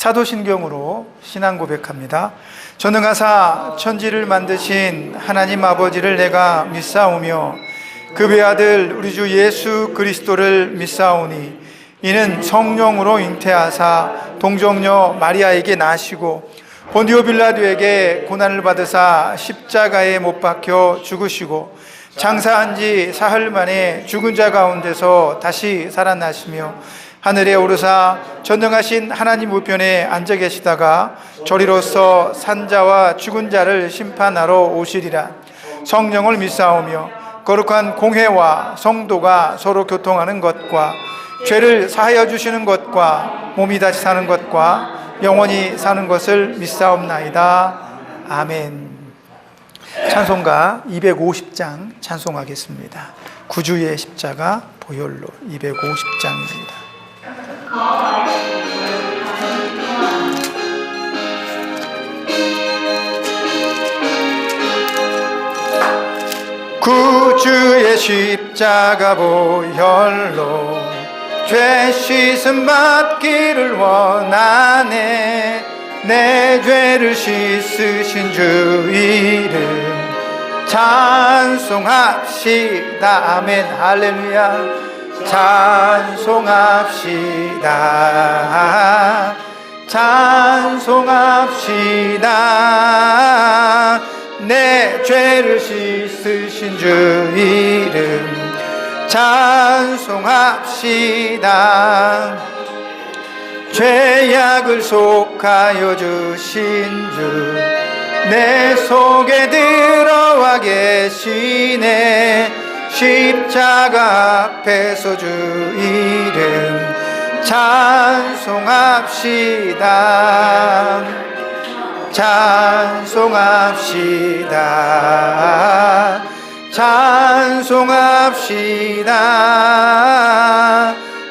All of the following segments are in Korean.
사도신경으로 신앙 고백합니다. 전능하사 천지를 만드신 하나님 아버지를 내가 믿사오며 그 외아들 우리 주 예수 그리스도를 믿사오니 이는 성령으로 잉태하사 동정녀 마리아에게 나시고 본디오 빌라도에게 고난을 받으사 십자가에 못 박혀 죽으시고 장사한 지 사흘 만에 죽은 자 가운데서 다시 살아나시며 하늘에 오르사 전능하신 하나님 우편에 앉아 계시다가 저리로서 산자와 죽은 자를 심판하러 오시리라. 성령을 믿사오며 거룩한 공회와 성도가 서로 교통하는 것과 죄를 사하여 주시는 것과 몸이 다시 사는 것과 영원히 사는 것을 믿사옵나이다. 아멘. 찬송가 250장 찬송하겠습니다. 구주의 십자가 보혈로 250장입니다. 구주의 십자가 보혈로 죄 씻음 받기를 원하네. 내 죄를 씻으신 주 이름 찬송합시다. 아멘. 할렐루야. 찬송합시다. 찬송합시다. 내 죄를 씻으신 주 이름 찬송합시다. 죄악을 속하여 주신 주 내 속에 들어와 계시네. 십자가 앞에서 주 이름 찬송합시다. 찬송합시다. 찬송합시다.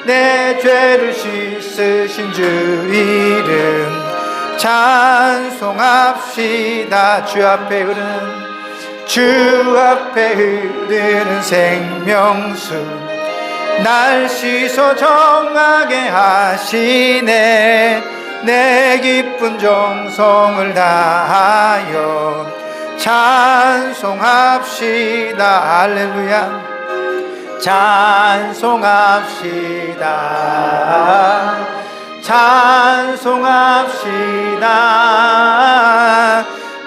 내 죄를 씻으신 주 이름 찬송합시다. 주 앞에 흐르는 생명수 날 씻어 정하게 하시네. 내 기쁜 정성을 다하여 찬송합시다. 할렐루야. 찬송합시다. 찬송합시다.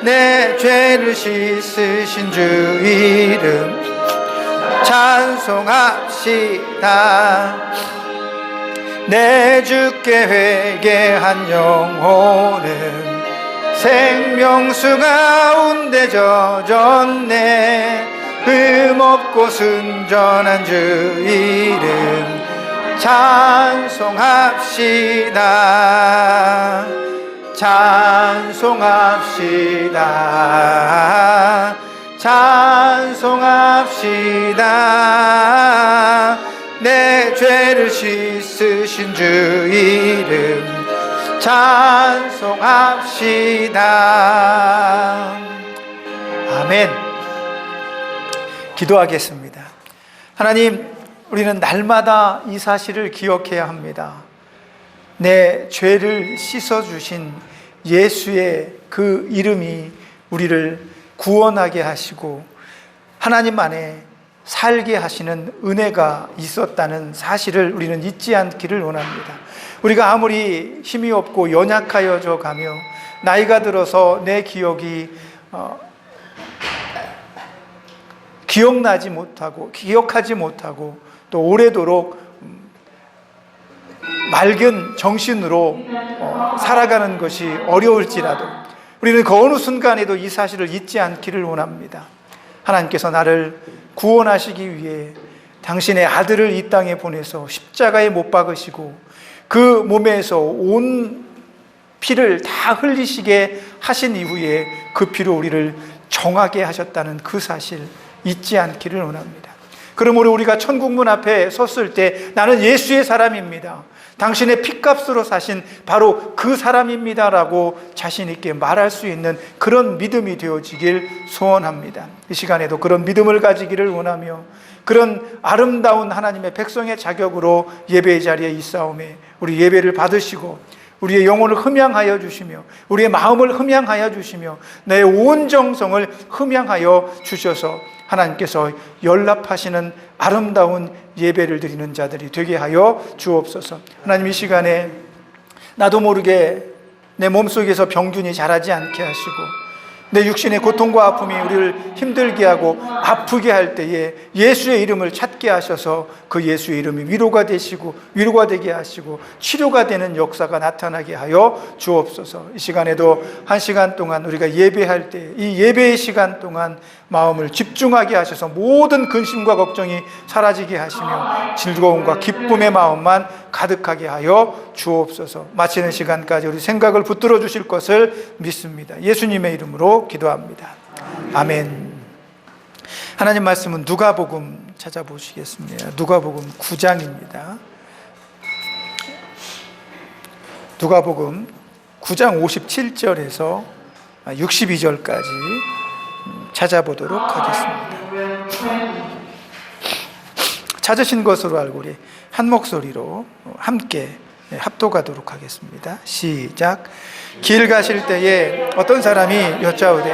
내 죄를 씻으신 주 이름 찬송합시다. 내 주께 회개한 영혼은 생명수 가운데 젖었네. 흠없고 순전한 주 이름 찬송합시다. 찬송합시다. 찬송합시다. 내 죄를 씻으신 주 이름 찬송합시다. 아멘. 기도하겠습니다. 하나님, 우리는 날마다 이 사실을 기억해야 합니다. 내 죄를 씻어주신 예수의 그 이름이 우리를 구원하게 하시고 하나님 안에 살게 하시는 은혜가 있었다는 사실을 우리는 잊지 않기를 원합니다. 우리가 아무리 힘이 없고 연약하여져 가며 나이가 들어서 내 기억이 기억하지 못하고 또 오래도록 맑은 정신으로 살아가는 것이 어려울지라도 우리는 그 어느 순간에도 이 사실을 잊지 않기를 원합니다. 하나님께서 나를 구원하시기 위해 당신의 아들을 이 땅에 보내서 십자가에 못 박으시고 그 몸에서 온 피를 다 흘리시게 하신 이후에 그 피로 우리를 정하게 하셨다는 그 사실 잊지 않기를 원합니다. 그러므로 우리가 천국문 앞에 섰을 때 나는 예수의 사람입니다, 당신의 핏값으로 사신 바로 그 사람입니다라고 자신 있게 말할 수 있는 그런 믿음이 되어지길 소원합니다. 이 시간에도 그런 믿음을 가지기를 원하며 그런 아름다운 하나님의 백성의 자격으로 예배의 자리에 있사오매 우리 예배를 받으시고 우리의 영혼을 흠양하여 주시며 우리의 마음을 흠양하여 주시며 내 온 정성을 흠양하여 주셔서 하나님께서 연락하시는 아름다운 예배를 드리는 자들이 되게 하여 주옵소서. 하나님, 이 시간에 나도 모르게 내 몸속에서 병균이 자라지 않게 하시고 내 육신의 고통과 아픔이 우리를 힘들게 하고 아프게 할 때에 예수의 이름을 찾게 하셔서 그 예수의 이름이 위로가 되시고 위로가 되게 하시고 치료가 되는 역사가 나타나게 하여 주옵소서. 이 시간에도 한 시간 동안 우리가 예배할 때 이 예배의 시간 동안 마음을 집중하게 하셔서 모든 근심과 걱정이 사라지게 하시며 즐거움과 기쁨의 마음만 가득하게 하여 주옵소서. 마치는 시간까지 우리 생각을 붙들어 주실 것을 믿습니다. 예수님의 이름으로 기도합니다. 아멘. 하나님 말씀은 누가복음 찾아보시겠습니다. 누가복음 9장입니다. 누가복음 9장 57절에서 62절까지 찾아보도록 하겠습니다. 찾으신 것으로 알고 우리 한 목소리로 함께 합독하도록 하겠습니다. 시작. 길 가실 때에 어떤 사람이 여짜오되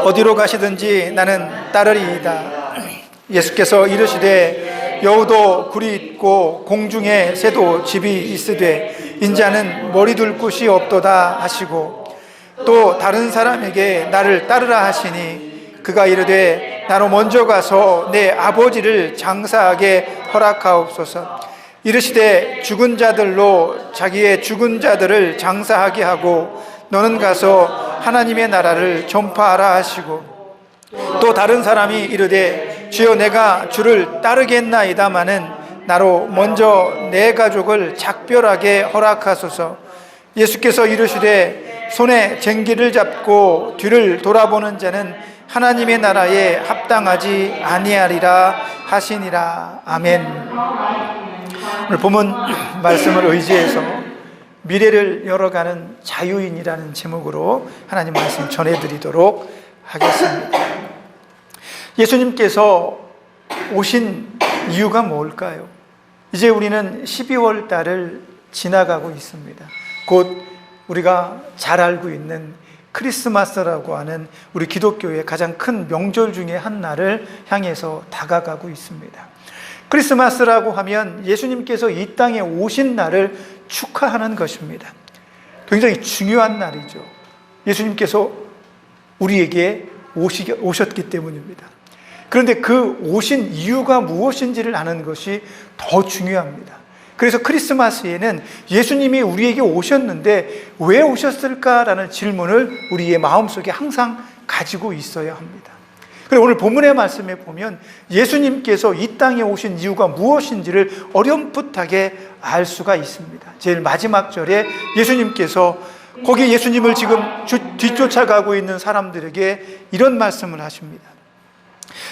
어디로 가시든지 나는 따르리이다. 예수께서 이르시되 여우도 굴이 있고 공중에 새도 집이 있으되 인자는 머리 둘 곳이 없도다 하시고 또 다른 사람에게 나를 따르라 하시니 그가 이르되 나로 먼저 가서 내 아버지를 장사하게 허락하옵소서. 이르시되 죽은 자들로 자기의 죽은 자들을 장사하게 하고 너는 가서 하나님의 나라를 전파하라 하시고 또 다른 사람이 이르되 주여 내가 주를 따르겠나이다마는 나로 먼저 내 가족을 작별하게 허락하소서. 예수께서 이르시되 손에 쟁기를 잡고 뒤를 돌아보는 자는 하나님의 나라에 합당하지 아니하리라 하시니라. 아멘. 오늘 본문 말씀을 의지해서 미래를 열어가는 자유인이라는 제목으로 하나님 말씀 전해드리도록 하겠습니다. 예수님께서 오신 이유가 뭘까요? 이제 우리는 12월 달을 지나가고 있습니다. 곧 우리가 잘 알고 있는 크리스마스라고 하는 우리 기독교의 가장 큰 명절 중에 한 날을 향해서 다가가고 있습니다. 크리스마스라고 하면 예수님께서 이 땅에 오신 날을 축하하는 것입니다. 굉장히 중요한 날이죠. 예수님께서 우리에게 오셨기 때문입니다. 그런데 그 오신 이유가 무엇인지를 아는 것이 더 중요합니다. 그래서 크리스마스에는 예수님이 우리에게 오셨는데 왜 오셨을까라는 질문을 우리의 마음속에 항상 가지고 있어야 합니다. 그리고 오늘 본문의 말씀에 보면 예수님께서 이 땅에 오신 이유가 무엇인지를 어렴풋하게 알 수가 있습니다. 제일 마지막 절에 예수님께서 거기 예수님을 지금 뒤쫓아가고 있는 사람들에게 이런 말씀을 하십니다.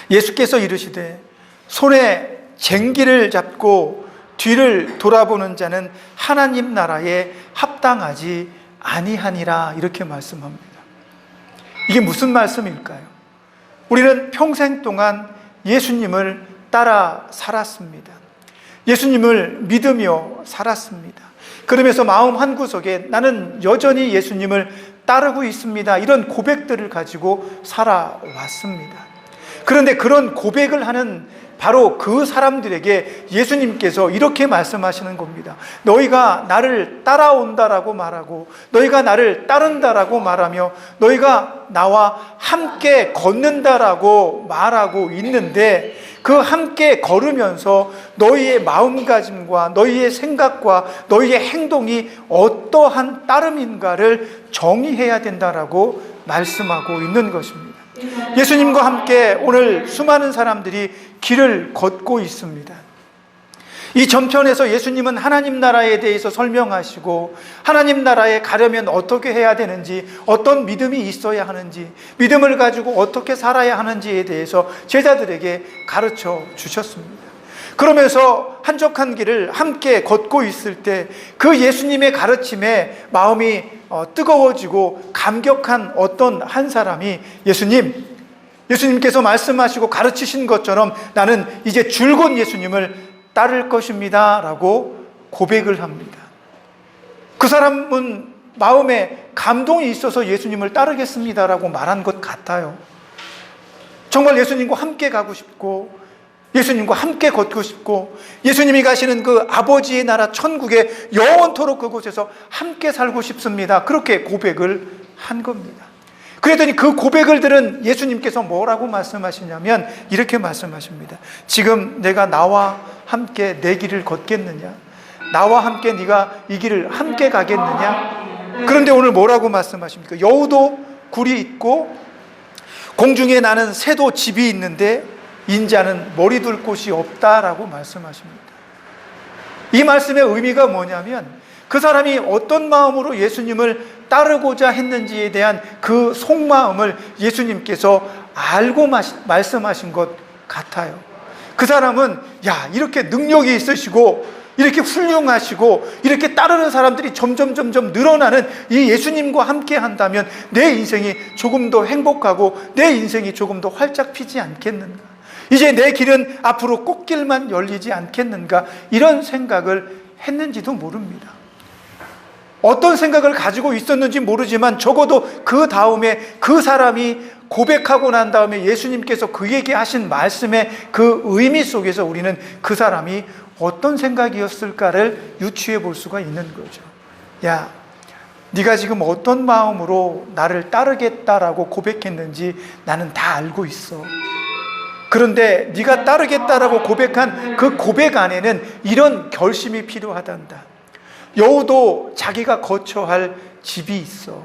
예수께서 이르시되 손에 쟁기를 잡고 뒤를 돌아보는 자는 하나님 나라에 합당하지 아니하니라 이렇게 말씀합니다. 이게 무슨 말씀일까요? 우리는 평생 동안 예수님을 따라 살았습니다. 예수님을 믿으며 살았습니다. 그러면서 마음 한구석에 나는 여전히 예수님을 따르고 있습니다. 이런 고백들을 가지고 살아왔습니다. 그런데 그런 고백을 하는 바로 그 사람들에게 예수님께서 이렇게 말씀하시는 겁니다. 너희가 나를 따라온다라고 말하고 너희가 나를 따른다라고 말하며 너희가 나와 함께 걷는다라고 말하고 있는데 그 함께 걸으면서 너희의 마음가짐과 너희의 생각과 너희의 행동이 어떠한 따름인가를 정의해야 된다라고 말씀하고 있는 것입니다. 예수님과 함께 오늘 수많은 사람들이 길을 걷고 있습니다. 이 전편에서 예수님은 하나님 나라에 대해서 설명하시고 하나님 나라에 가려면 어떻게 해야 되는지, 어떤 믿음이 있어야 하는지, 믿음을 가지고 어떻게 살아야 하는지에 대해서 제자들에게 가르쳐 주셨습니다. 그러면서 한적한 길을 함께 걷고 있을 때 그 예수님의 가르침에 마음이 뜨거워지고 감격한 어떤 한 사람이 예수님께서 말씀하시고 가르치신 것처럼 나는 이제 줄곧 예수님을 따를 것입니다 라고 고백을 합니다. 그 사람은 마음에 감동이 있어서 예수님을 따르겠습니다라고 말한 것 같아요. 정말 예수님과 함께 가고 싶고, 예수님과 함께 걷고 싶고, 예수님이 가시는 그 아버지의 나라 천국에 영원토록 그곳에서 함께 살고 싶습니다. 그렇게 고백을 한 겁니다. 그랬더니 그 고백을 들은 예수님께서 뭐라고 말씀하시냐면 이렇게 말씀하십니다. 지금 내가 나와 함께 내 길을 걷겠느냐? 나와 함께 네가 이 길을 함께 가겠느냐? 그런데 오늘 뭐라고 말씀하십니까? 여우도 굴이 있고 공중에 나는 새도 집이 있는데 인자는 머리 둘 곳이 없다라고 말씀하십니다. 이 말씀의 의미가 뭐냐면 그 사람이 어떤 마음으로 예수님을 따르고자 했는지에 대한 그 속마음을 예수님께서 알고 말씀하신 것 같아요. 그 사람은 야, 이렇게 능력이 있으시고 이렇게 훌륭하시고 이렇게 따르는 사람들이 점점 늘어나는 이 예수님과 함께 한다면 내 인생이 조금 더 행복하고 내 인생이 조금 더 활짝 피지 않겠는가? 이제 내 길은 앞으로 꽃길만 열리지 않겠는가? 이런 생각을 했는지도 모릅니다. 어떤 생각을 가지고 있었는지 모르지만 적어도 그 다음에 그 사람이 고백하고 난 다음에 예수님께서 그에게 하신 말씀의 그 의미 속에서 우리는 그 사람이 어떤 생각이었을까를 유추해 볼 수가 있는 거죠. 야, 네가 지금 어떤 마음으로 나를 따르겠다라고 고백했는지 나는 다 알고 있어. 그런데 네가 따르겠다라고 고백한 그 고백 안에는 이런 결심이 필요하단다. 여우도 자기가 거처 할 집이 있어.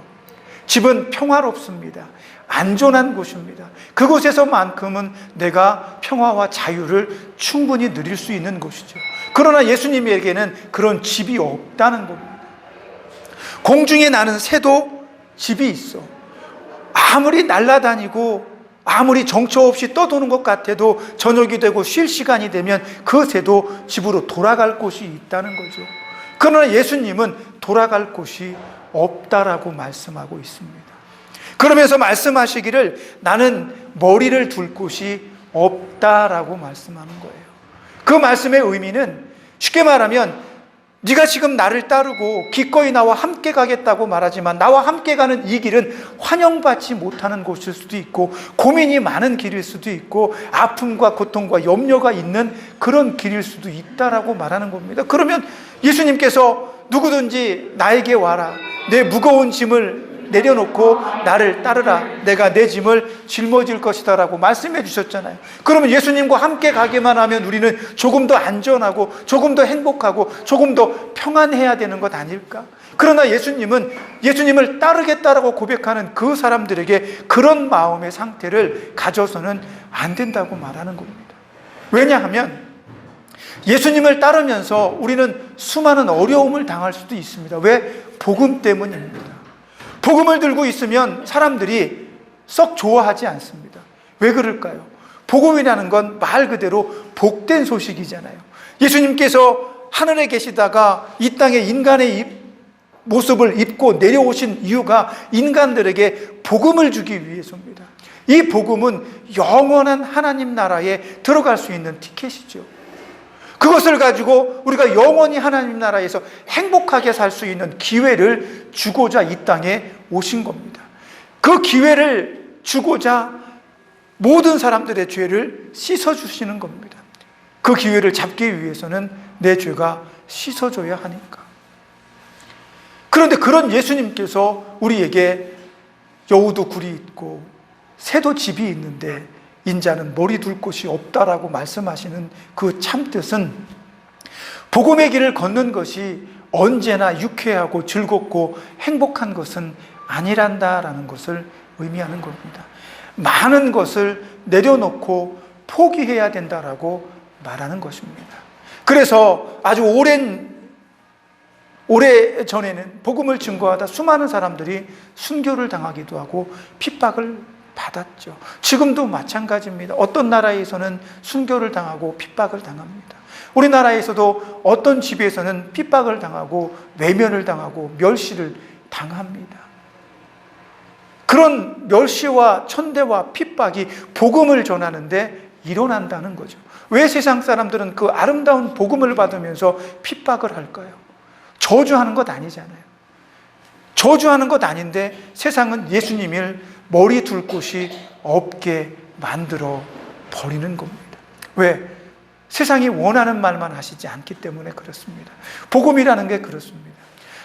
집은 평화롭습니다. 안전한 곳입니다. 그곳에서만큼은 내가 평화와 자유를 충분히 누릴 수 있는 곳이죠. 그러나 예수님에게는 그런 집이 없다는 겁니다. 공중에 나는 새도 집이 있어. 아무리 날아다니고 아무리 정처 없이 떠도는 것 같아도 저녁이 되고 쉴 시간이 되면 그 새도 집으로 돌아갈 곳이 있다는 거죠. 그러나 예수님은 돌아갈 곳이 없다라고 말씀하고 있습니다. 그러면서 말씀하시기를 나는 머리를 둘 곳이 없다라고 말씀하는 거예요. 그 말씀의 의미는 쉽게 말하면 네가 지금 나를 따르고 기꺼이 나와 함께 가겠다고 말하지만 나와 함께 가는 이 길은 환영받지 못하는 곳일 수도 있고 고민이 많은 길일 수도 있고 아픔과 고통과 염려가 있는 그런 길일 수도 있다라고 말하는 겁니다. 그러면 예수님께서 누구든지 나에게 와라. 내 무거운 짐을 내려놓고 나를 따르라. 내가 내 짐을 짊어질 것이다 라고 말씀해 주셨잖아요. 그러면 예수님과 함께 가기만 하면 우리는 조금 더 안전하고 조금 더 행복하고 조금 더 평안해야 되는 것 아닐까? 그러나 예수님은 예수님을 따르겠다라고 고백하는 그 사람들에게 그런 마음의 상태를 가져서는 안 된다고 말하는 겁니다. 왜냐하면 예수님을 따르면서 우리는 수많은 어려움을 당할 수도 있습니다. 왜? 복음 때문입니다. 복음을 들고 있으면 사람들이 썩 좋아하지 않습니다. 왜 그럴까요? 복음이라는 건 말 그대로 복된 소식이잖아요. 예수님께서 하늘에 계시다가 이 땅에 인간의 모습을 입고 내려오신 이유가 인간들에게 복음을 주기 위해서입니다. 이 복음은 영원한 하나님 나라에 들어갈 수 있는 티켓이죠. 그것을 가지고 우리가 영원히 하나님 나라에서 행복하게 살 수 있는 기회를 주고자 이 땅에 오신 겁니다. 그 기회를 주고자 모든 사람들의 죄를 씻어주시는 겁니다. 그 기회를 잡기 위해서는 내 죄가 씻어줘야 하니까. 그런데 그런 예수님께서 우리에게 여우도 굴이 있고 새도 집이 있는데 인자는 머리 둘 곳이 없다라고 말씀하시는 그 참뜻은 복음의 길을 걷는 것이 언제나 유쾌하고 즐겁고 행복한 것은 아니란다라는 것을 의미하는 겁니다. 많은 것을 내려놓고 포기해야 된다라고 말하는 것입니다. 그래서 아주 오래 전에는 복음을 증거하다 수많은 사람들이 순교를 당하기도 하고 핍박을 받았죠. 지금도 마찬가지입니다. 어떤 나라에서는 순교를 당하고 핍박을 당합니다. 우리나라에서도 어떤 집에서는 핍박을 당하고 외면을 당하고 멸시를 당합니다. 그런 멸시와 천대와 핍박이 복음을 전하는데 일어난다는 거죠. 왜 세상 사람들은 그 아름다운 복음을 받으면서 핍박을 할까요? 저주하는 것 아니잖아요. 저주하는 것 아닌데 세상은 예수님을 머리 둘 곳이 없게 만들어 버리는 겁니다. 왜? 세상이 원하는 말만 하시지 않기 때문에 그렇습니다. 복음이라는 게 그렇습니다.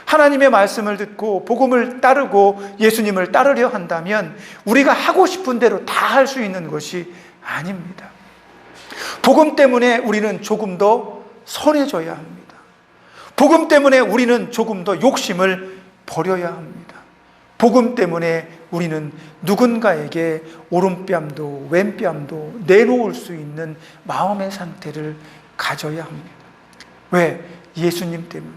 하나님의 말씀을 듣고 복음을 따르고 예수님을 따르려 한다면 우리가 하고 싶은 대로 다 할 수 있는 것이 아닙니다. 복음 때문에 우리는 조금 더 선해져야 합니다. 복음 때문에 우리는 조금 더 욕심을 버려야 합니다. 복음 때문에 우리는 누군가에게 오른뺨도 왼뺨도 내놓을 수 있는 마음의 상태를 가져야 합니다. 왜? 예수님 때문에.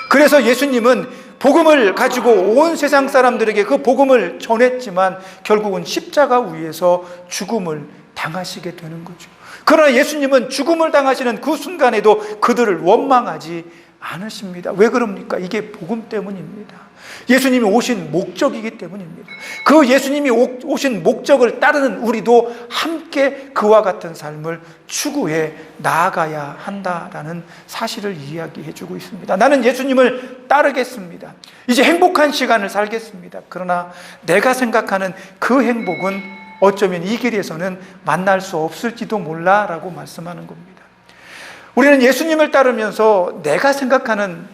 그래서 예수님은 복음을 가지고 온 세상 사람들에게 그 복음을 전했지만 결국은 십자가 위에서 죽음을 당하시게 되는 거죠. 그러나 예수님은 죽음을 당하시는 그 순간에도 그들을 원망하지 않으십니다. 왜 그럽니까? 이게 복음 때문입니다. 예수님이 오신 목적이기 때문입니다. 그 예수님이 오신 목적을 따르는 우리도 함께 그와 같은 삶을 추구해 나아가야 한다라는 사실을 이야기해 주고 있습니다. 나는 예수님을 따르겠습니다. 이제 행복한 시간을 살겠습니다. 그러나 내가 생각하는 그 행복은 어쩌면 이 길에서는 만날 수 없을지도 몰라라고 말씀하는 겁니다. 우리는 예수님을 따르면서 내가 생각하는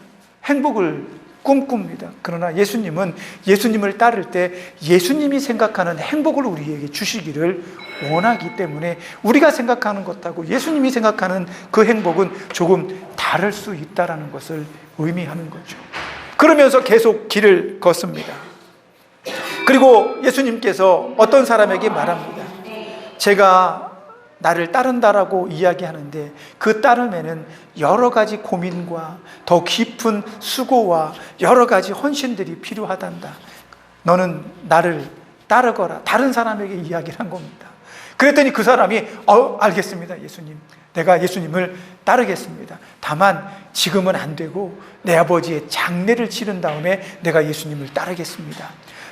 행복을 꿈꿉니다. 그러나 예수님은 예수님을 따를 때 예수님이 생각하는 행복을 우리에게 주시기를 원하기 때문에 우리가 생각하는 것하고 예수님이 생각하는 그 행복은 조금 다를 수 있다는 것을 의미하는 거죠. 그러면서 계속 길을 걷습니다. 그리고 예수님께서 어떤 사람에게 말합니다. 제가 나를 따른다라고 이야기하는데 그 따름에는 여러 가지 고민과 더 깊은 수고와 여러 가지 헌신들이 필요하단다. 너는 나를 따르거라. 다른 사람에게 이야기를 한 겁니다. 그랬더니 그 사람이 알겠습니다 예수님. 내가 예수님을 따르겠습니다. 다만 지금은 안 되고 내 아버지의 장례를 치른 다음에 내가 예수님을 따르겠습니다.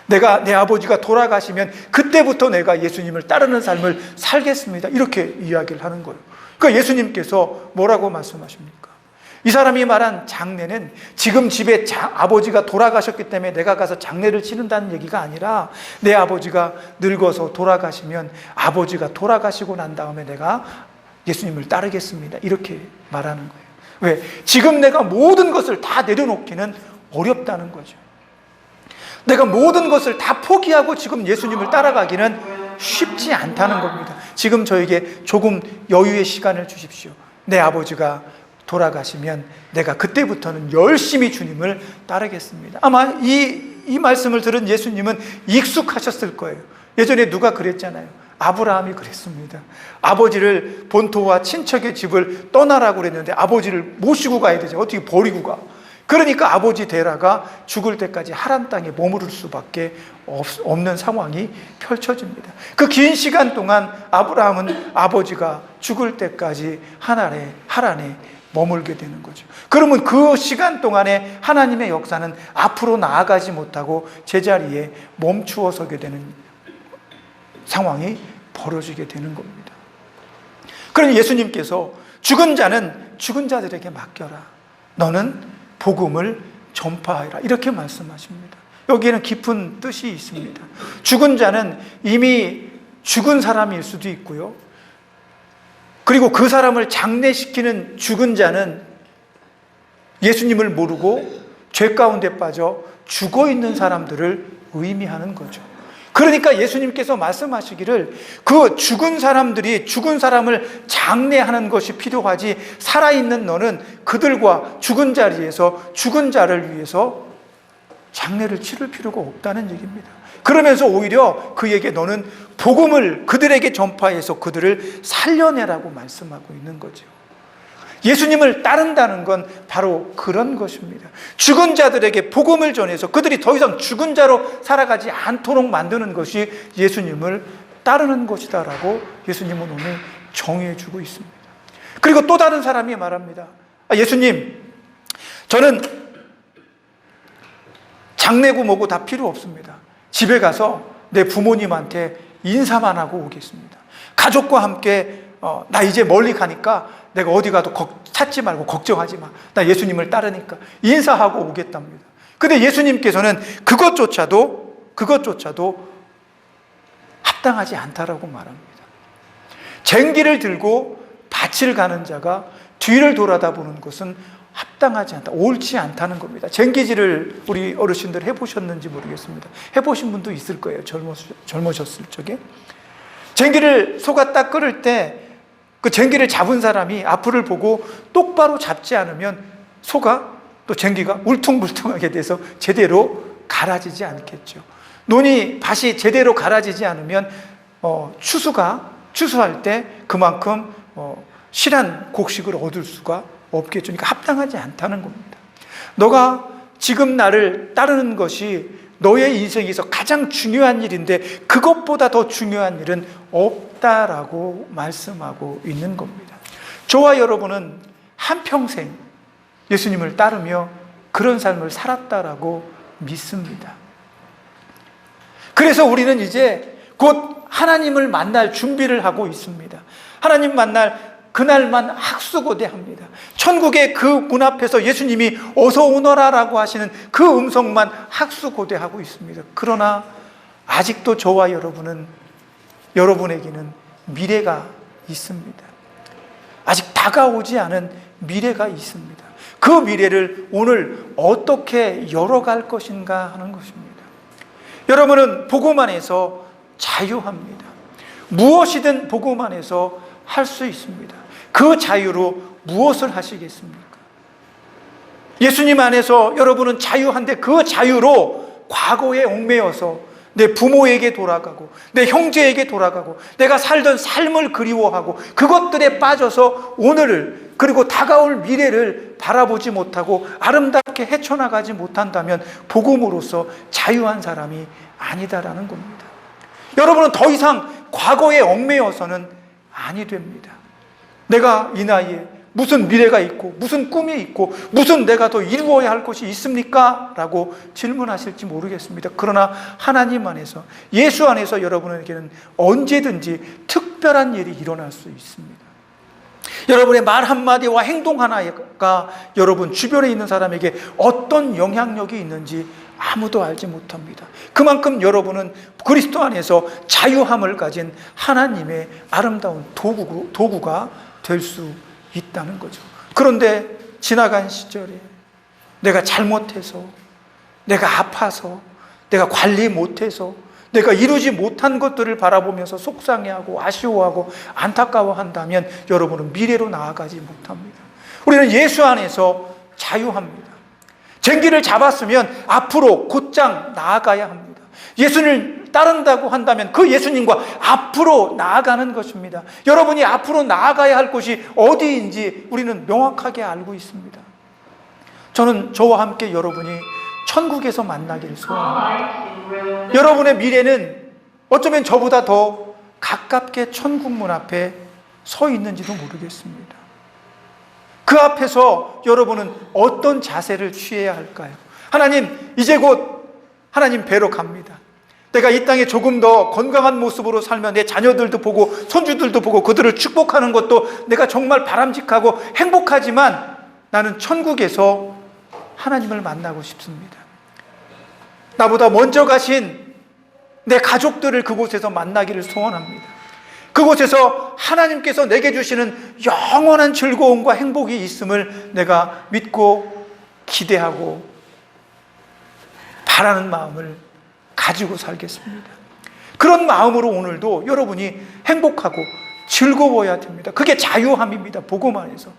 내 아버지가 돌아가시면 그때부터 내가 예수님을 따르는 삶을 살겠습니다. 이렇게 이야기를 하는 거예요. 그러니까 예수님께서 뭐라고 말씀하십니까? 이 사람이 말한 장례는 지금 집에 아버지가 돌아가셨기 때문에 내가 가서 장례를 치른다는 얘기가 아니라 내 아버지가 늙어서 돌아가시면 아버지가 돌아가시고 난 다음에 내가 예수님을 따르겠습니다. 이렇게 말하는 거예요. 왜? 지금 내가 모든 것을 다 내려놓기는 어렵다는 거죠. 내가 모든 것을 다 포기하고 지금 예수님을 따라가기는 쉽지 않다는 겁니다. 지금 저에게 조금 여유의 시간을 주십시오. 내 아버지가 돌아가시면 내가 그때부터는 열심히 주님을 따르겠습니다. 아마 이 말씀을 들은 예수님은 익숙하셨을 거예요. 예전에 누가 그랬잖아요. 아브라함이 그랬습니다. 아버지를 본토와 친척의 집을 떠나라고 그랬는데 아버지를 모시고 가야 되죠. 어떻게 버리고 가? 그러니까 아버지 데라가 죽을 때까지 하란 땅에 머무를 수밖에 없는 상황이 펼쳐집니다. 그 긴 시간 동안 아브라함은 아버지가 죽을 때까지 하란에 머물게 되는 거죠. 그러면 그 시간 동안에 하나님의 역사는 앞으로 나아가지 못하고 제자리에 멈추어 서게 되는 상황이 벌어지게 되는 겁니다. 그러니 예수님께서 죽은 자는 죽은 자들에게 맡겨라. 너는 복음을 전파하라. 이렇게 말씀하십니다. 여기에는 깊은 뜻이 있습니다. 죽은 자는 이미 죽은 사람일 수도 있고요. 그리고 그 사람을 장례시키는 죽은 자는 예수님을 모르고 죄 가운데 빠져 죽어 있는 사람들을 의미하는 거죠. 그러니까 예수님께서 말씀하시기를 그 죽은 사람들이 죽은 사람을 장례하는 것이 필요하지 살아있는 너는 그들과 죽은 자리에서 죽은 자를 위해서 장례를 치를 필요가 없다는 얘기입니다. 그러면서 오히려 그에게 너는 복음을 그들에게 전파해서 그들을 살려내라고 말씀하고 있는 거죠. 예수님을 따른다는 건 바로 그런 것입니다. 죽은 자들에게 복음을 전해서 그들이 더 이상 죽은 자로 살아가지 않도록 만드는 것이 예수님을 따르는 것이다라고 예수님은 오늘 정의해 주고 있습니다. 그리고 또 다른 사람이 말합니다. 예수님, 저는 장례고 뭐고 다 필요 없습니다. 집에 가서 내 부모님한테 인사만 하고 오겠습니다. 가족과 함께 나 이제 멀리 가니까 내가 어디 가도 찾지 말고 걱정하지 마. 나 예수님을 따르니까 인사하고 오겠답니다. 근데 예수님께서는 그것조차도 합당하지 않다라고 말합니다. 쟁기를 들고 밭을 가는 자가 뒤를 돌아다 보는 것은 합당하지 않다, 옳지 않다는 겁니다. 쟁기질을 우리 어르신들 해보셨는지 모르겠습니다. 해보신 분도 있을 거예요. 젊으셨을 적에. 쟁기를 소가 딱 끓을 때 그 쟁기를 잡은 사람이 앞을 보고 똑바로 잡지 않으면 소가 또 쟁기가 울퉁불퉁하게 돼서 제대로 갈아지지 않겠죠. 밭이 제대로 갈아지지 않으면 추수할 때 그만큼 실한 곡식을 얻을 수가 없겠죠. 그러니까 합당하지 않다는 겁니다. 너가 지금 나를 따르는 것이 너의 인생에서 가장 중요한 일인데 그것보다 더 중요한 일은 없다라고 말씀하고 있는 겁니다. 저와 여러분은 한평생 예수님을 따르며 그런 삶을 살았다라고 믿습니다. 그래서 우리는 이제 곧 하나님을 만날 준비를 하고 있습니다. 하나님 만날 그날만 학수고대합니다. 천국의 그 문 앞에서 예수님이 어서 오너라라고 하시는 그 음성만 학수고대하고 있습니다. 그러나 아직도 저와 여러분에게는 미래가 있습니다. 아직 다가오지 않은 미래가 있습니다. 그 미래를 오늘 어떻게 열어갈 것인가 하는 것입니다. 여러분은 복음 안에서 자유합니다. 무엇이든 복음 안에서 할 수 있습니다. 그 자유로 무엇을 하시겠습니까? 예수님 안에서 여러분은 자유한데 그 자유로 과거에 얽매여서 내 부모에게 돌아가고 내 형제에게 돌아가고 내가 살던 삶을 그리워하고 그것들에 빠져서 오늘을 그리고 다가올 미래를 바라보지 못하고 아름답게 헤쳐나가지 못한다면 복음으로서 자유한 사람이 아니다라는 겁니다. 여러분은 더 이상 과거에 얽매여서는 아니 됩니다. 내가 이 나이에 무슨 미래가 있고 무슨 꿈이 있고 무슨 내가 더 이루어야 할 것이 있습니까? 라고 질문하실지 모르겠습니다. 그러나 하나님 안에서 예수 안에서 여러분에게는 언제든지 특별한 일이 일어날 수 있습니다. 여러분의 말 한마디와 행동 하나가 여러분 주변에 있는 사람에게 어떤 영향력이 있는지 아무도 알지 못합니다. 그만큼 여러분은 그리스도 안에서 자유함을 가진 하나님의 아름다운 도구가 될 수 있다는 거죠. 그런데 지나간 시절에 내가 잘못해서, 내가 아파서, 내가 관리 못해서, 내가 이루지 못한 것들을 바라보면서 속상해하고 아쉬워하고 안타까워한다면 여러분은 미래로 나아가지 못합니다. 우리는 예수 안에서 자유합니다. 쟁기를 잡았으면 앞으로 곧장 나아가야 합니다. 예수를 따른다고 한다면 그 예수님과 앞으로 나아가는 것입니다. 여러분이 앞으로 나아가야 할 곳이 어디인지 우리는 명확하게 알고 있습니다. 저는 저와 함께 여러분이 천국에서 만나기를 소원합니다. 여러분의 미래는 어쩌면 저보다 더 가깝게 천국 문 앞에 서 있는지도 모르겠습니다. 그 앞에서 여러분은 어떤 자세를 취해야 할까요? 하나님, 이제 곧 하나님 뵈러 갑니다. 내가 이 땅에 조금 더 건강한 모습으로 살면 내 자녀들도 보고 손주들도 보고 그들을 축복하는 것도 내가 정말 바람직하고 행복하지만 나는 천국에서 하나님을 만나고 싶습니다. 나보다 먼저 가신 내 가족들을 그곳에서 만나기를 소원합니다. 그곳에서 하나님께서 내게 주시는 영원한 즐거움과 행복이 있음을 내가 믿고 기대하고 바라는 마음을 가지고 살겠습니다. 그런 마음으로 오늘도 여러분이 행복하고 즐거워야 됩니다. 그게 자유함입니다. 복음 안에서.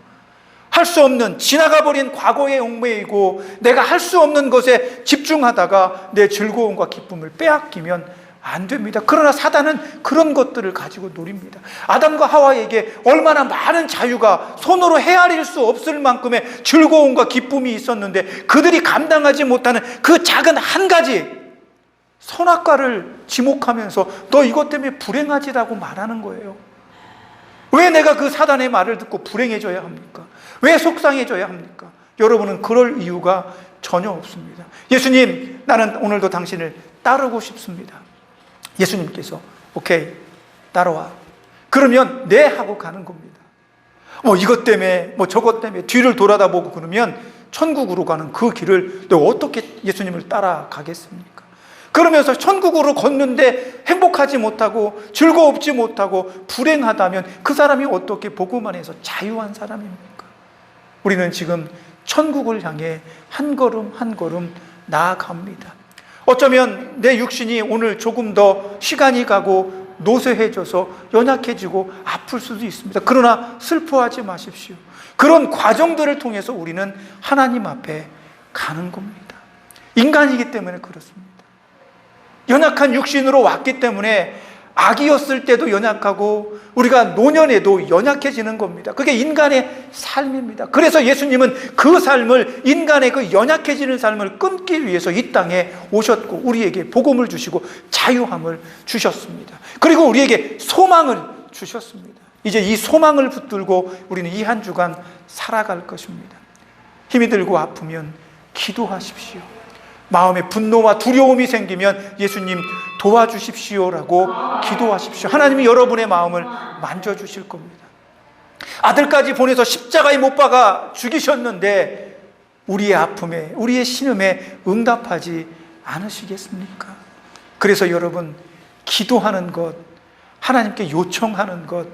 할 수 없는 지나가 버린 과거의 얽매이고 내가 할 수 없는 것에 집중하다가 내 즐거움과 기쁨을 빼앗기면 안 됩니다. 그러나 사단은 그런 것들을 가지고 노립니다. 아담과 하와에게 얼마나 많은 자유가 손으로 헤아릴 수 없을 만큼의 즐거움과 기쁨이 있었는데 그들이 감당하지 못하는 그 작은 한 가지 선악과를 지목하면서 너 이것 때문에 불행하지라고 말하는 거예요. 왜 내가 그 사단의 말을 듣고 불행해져야 합니까? 왜 속상해져야 합니까? 여러분은 그럴 이유가 전혀 없습니다. 예수님, 나는 오늘도 당신을 따르고 싶습니다. 예수님께서 오케이, 따라와. 그러면 네 하고 가는 겁니다. 뭐 이것 때문에 뭐 저것 때문에 뒤를 돌아다보고 그러면 천국으로 가는 그 길을 내가 어떻게 예수님을 따라가겠습니까? 그러면서 천국으로 걷는데 행복하지 못하고 즐거웠지 못하고 불행하다면 그 사람이 어떻게 복음 안에서 자유한 사람입니까? 우리는 지금 천국을 향해 한 걸음 한 걸음 나아갑니다. 어쩌면 내 육신이 오늘 조금 더 시간이 가고 노쇠해져서 연약해지고 아플 수도 있습니다. 그러나 슬퍼하지 마십시오. 그런 과정들을 통해서 우리는 하나님 앞에 가는 겁니다. 인간이기 때문에 그렇습니다. 연약한 육신으로 왔기 때문에 아기였을 때도 연약하고 우리가 노년에도 연약해지는 겁니다. 그게 인간의 삶입니다. 그래서 예수님은 그 삶을, 인간의 그 연약해지는 삶을 끊기 위해서 이 땅에 오셨고 우리에게 복음을 주시고 자유함을 주셨습니다. 그리고 우리에게 소망을 주셨습니다. 이제 이 소망을 붙들고 우리는 이 한 주간 살아갈 것입니다. 힘이 들고 아프면 기도하십시오. 마음에 분노와 두려움이 생기면 예수님 도와주십시오라고 기도하십시오. 하나님이 여러분의 마음을 만져주실 겁니다. 아들까지 보내서 십자가에 못 박아 죽이셨는데 우리의 아픔에, 우리의 신음에 응답하지 않으시겠습니까? 그래서 여러분, 기도하는 것, 하나님께 요청하는 것,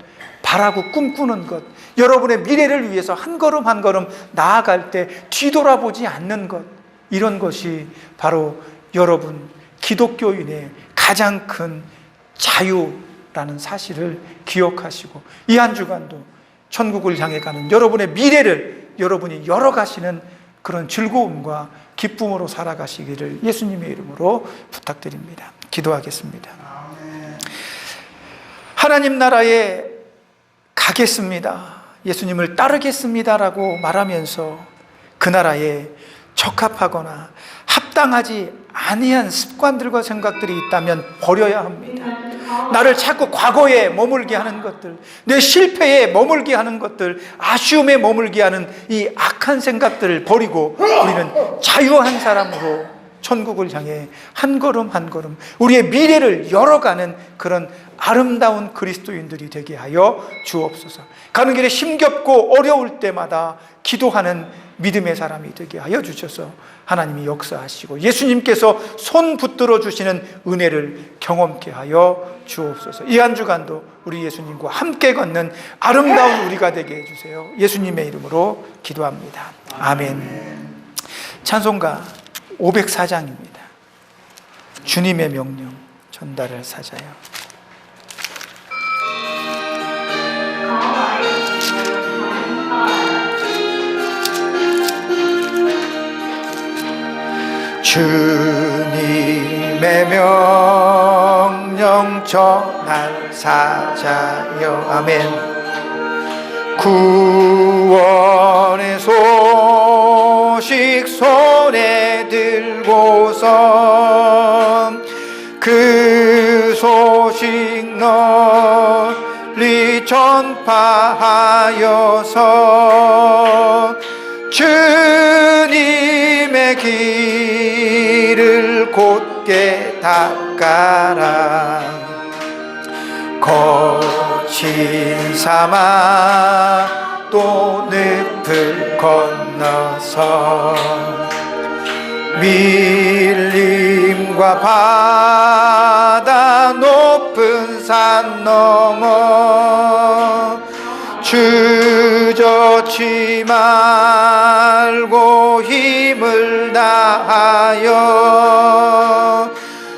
바라고 꿈꾸는 것, 여러분의 미래를 위해서 한 걸음 한 걸음 나아갈 때 뒤돌아보지 않는 것, 이런 것이 바로 여러분 기독교인의 가장 큰 자유라는 사실을 기억하시고 이 한 주간도 천국을 향해 가는 여러분의 미래를 여러분이 열어가시는 그런 즐거움과 기쁨으로 살아가시기를 예수님의 이름으로 부탁드립니다. 기도하겠습니다. 하나님 나라에 가겠습니다, 예수님을 따르겠습니다라고 말하면서 그 나라에 적합하거나 합당하지 아니한 습관들과 생각들이 있다면 버려야 합니다. 나를 자꾸 과거에 머물게 하는 것들, 내 실패에 머물게 하는 것들, 아쉬움에 머물게 하는 이 악한 생각들을 버리고 우리는 자유한 사람으로 천국을 향해 한 걸음 한 걸음 우리의 미래를 열어가는 그런 아름다운 그리스도인들이 되게 하여 주옵소서. 가는 길에 힘겹고 어려울 때마다 기도하는 믿음의 사람이 되게 하여 주셔서 하나님이 역사하시고 예수님께서 손 붙들어 주시는 은혜를 경험케 하여 주옵소서. 이 한 주간도 우리 예수님과 함께 걷는 아름다운 우리가 되게 해주세요. 예수님의 이름으로 기도합니다. 아멘. 찬송가 504장입니다. 주님의 명령 전달할 사자요. 주님의 명령 전할 사자여. 아멘. 구원의 소식 손에 들고서 그 소식 널리 전파하여서 주님의 길을 곧게 닦아라. 거친 사막 또 늪을 건너서 밀림과 바다 높은 산 넘어 주저치 말고 힘을 다하여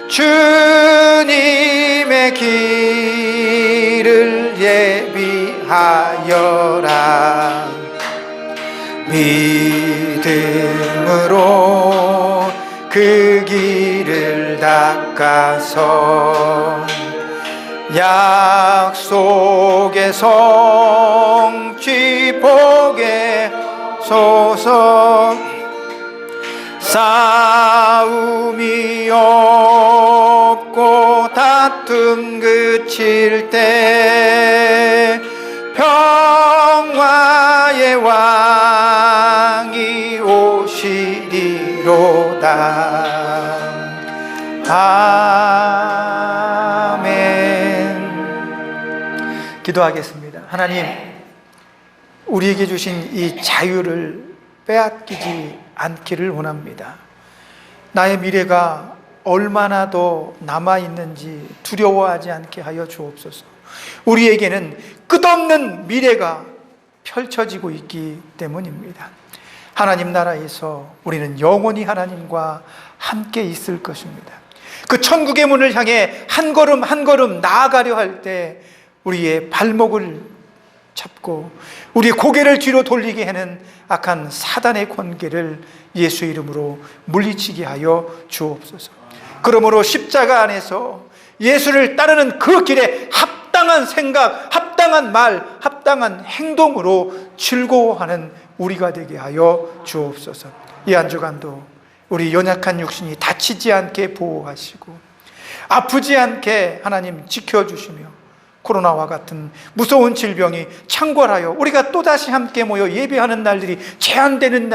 주님의 길을 예비하여라. 믿음으로 그 길을 닦아서 약속의 성취 보게 소서. 싸움이 없고 다툼 그칠 때 평화의 왕이 오시리로다. 아멘. 기도하겠습니다. 하나님, 우리에게 주신 이 자유를 빼앗기지 않기를 원합니다. 나의 미래가 얼마나 더 남아있는지 두려워하지 않게 하여 주옵소서. 우리에게는 끝없는 미래가 펼쳐지고 있기 때문입니다. 하나님 나라에서 우리는 영원히 하나님과 함께 있을 것입니다. 그 천국의 문을 향해 한 걸음 한 걸음 나아가려 할 때 우리의 발목을 잡고 우리의 고개를 뒤로 돌리게 하는 악한 사단의 권계를 예수 이름으로 물리치게 하여 주옵소서. 그러므로 십자가 안에서 예수를 따르는 그 길에 합당한 생각, 합당한 말, 합당한 행동으로 즐거워하는 우리가 되게 하여 주옵소서. 이 한 주간도 우리 연약한 육신이 다치지 않게 보호하시고 아프지 않게 하나님 지켜주시며 코로나와 같은 무서운 질병이 창궐하여 우리가 또다시 함께 모여 예배하는 날들이 제한되는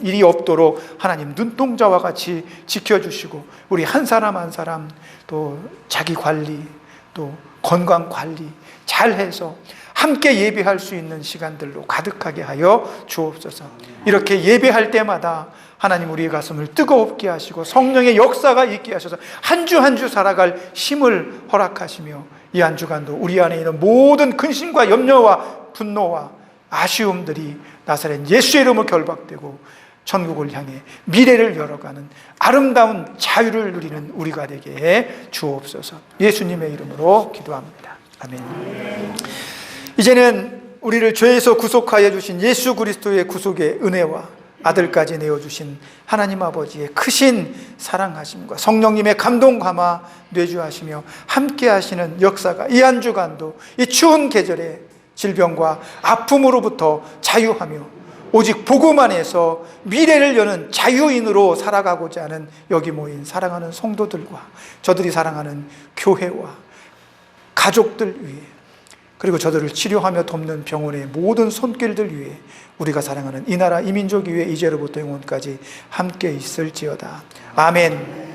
일이 없도록 하나님 눈동자와 같이 지켜주시고 우리 한 사람 한 사람 또 자기 관리 또 건강 관리 잘해서 함께 예배할 수 있는 시간들로 가득하게 하여 주옵소서. 이렇게 예배할 때마다 하나님 우리의 가슴을 뜨겁게 하시고 성령의 역사가 있게 하셔서 한 주 한 주 살아갈 힘을 허락하시며 이 한 주간도 우리 안에 있는 모든 근심과 염려와 분노와 아쉬움들이 나사렛 예수의 이름으로 결박되고 천국을 향해 미래를 열어가는 아름다운 자유를 누리는 우리가 되게 해 주옵소서. 예수님의 이름으로 기도합니다. 아멘. 이제는 우리를 죄에서 구속하여 주신 예수 그리스도의 구속의 은혜와 아들까지 내어주신 하나님 아버지의 크신 사랑하심과 성령님의 감동 감화 뇌주하시며 함께 하시는 역사가 이 한 주간도 이 추운 계절에 질병과 아픔으로부터 자유하며 오직 복음 안에서 미래를 여는 자유인으로 살아가고자 하는 여기 모인 사랑하는 성도들과 저들이 사랑하는 교회와 가족들 위해 그리고 저들을 치료하며 돕는 병원의 모든 손길들 위해 우리가 사랑하는 이 나라 이 민족 위에 이제로부터 영원까지 함께 있을지어다. 아멘.